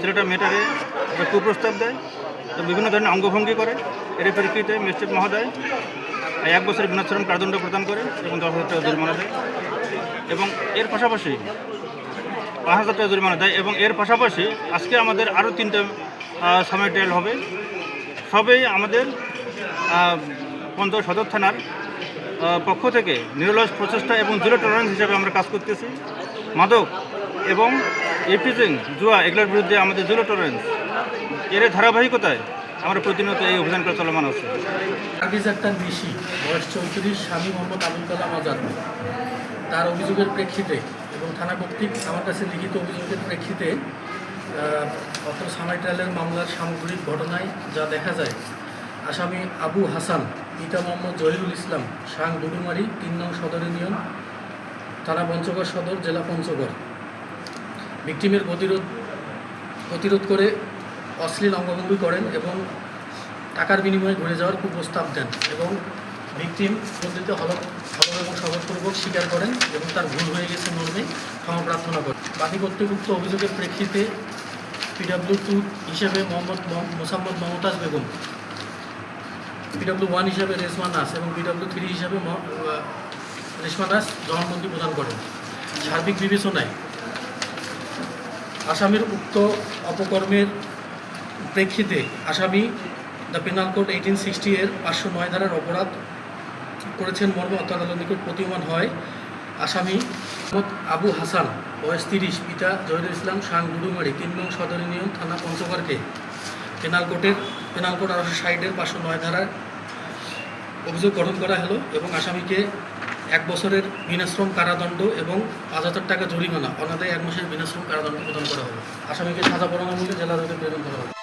ছেলেটা মেয়েটাকে একটা কুপ্রস্তাব দেয় এবং বিভিন্ন ধরনের অঙ্গভঙ্গি করে। এর পরিপ্রেক্ষিতে ম্যাজিস্ট্রেট মহোদয় 1 বছরের বিনাশ্রম কারাদণ্ড প্রদান করে এবং 10,000 টাকা জরিমানা দেয় এবং এর পাশাপাশি 5,000 টাকা জরিমানা দেয় এবং এর পাশাপাশি আজকে আমাদের আরও 3টা সাময়িক ট্রায়াল হবে। সবই আমাদের পঞ্চগড় সদর থানার পক্ষ থেকে নিরলস প্রচেষ্টা এবং জিরো টলারেন্স হিসাবে আমরা কাজ করতেছি। মাদক এবং ইভটিজিং, জুয়া এগুলোর বিরুদ্ধে আমাদের জিরো টলারেন্স, এর ধারাবাহিকতায় আমরা প্রতিনিয়ত এই অভিযানটা চলমান আছে। পারভেজ আক্তার নিশি, বয়স 34, স্বামী মোহাম্মদ আবুল কালাম আজাদ, তার অভিযোগের প্রেক্ষিতে এবং থানা কর্তৃক আমার কাছে লিখিত অভিযোগের প্রেক্ষিতে অত সামাই ট্রায়ালের মামলার সামগ্রিক ঘটনায় যা দেখা যায়, আসামি আবু হাসান, পিতা মোহাম্মদ জহিরুল ইসলাম, সাং ডুডুমারি, 3 নং সদর ইউনিয়ন, থানা পঞ্চগড় সদর, জেলা পঞ্চগড়, ভিকটিমের প্রতিরোধ করে অশ্লীল অঙ্গভঙ্গি করেন এবং টাকার বিনিময়ে ঘুরে যাওয়ার কুপ্রস্তাব দেন এবং ভিকটিম পদ্ধতিতে হলফ এবং শপথপূর্বক স্বীকার করেন এবং তার ভুল হয়ে গেছে মর্মে ক্ষমা প্রার্থনা করেন। বাদী কর্তৃপক্ষ অভিযোগের প্রেক্ষিতে PW2 হিসেবে মোসাম্মদ মমতাজ বেগম, PW1 হিসাবে রেশমা নাস এবং PW3 হিসাবে রেশমা নাস জবানবন্দি প্রদান করেন। সার্বিক বিবেচনায় আসামির উক্ত অপকর্মের প্রেক্ষিতে আসামি দ্য পেনাল কোড 1860 এর 509 ধারার অপরাধ করেছেন মর্মে আদালতের নিকট প্রতীয়মান হয়। আসামি আবু হাসান, বয়স 30, পিতা জহিরুল ইসলাম, সাং ডুডুমারি, 3 নং সদর ইউনিয়ন, থানা পঞ্চগড়কে পেনাল কোড 1860 এর 509 ধারার অভিযোগ গঠন করা হলো এবং আসামিকে 1 বছরের বিনাশ্রম কারাদণ্ড এবং 5,000 টাকা জরিমানা, অনাদায়ী 1 মাসের বিনাশ্রম কারাদণ্ড প্রদান করা হলো। আসামিকে সাজা পরোয়ানা মূল্যে জেলা আদালতে প্রেরণ করা হলো।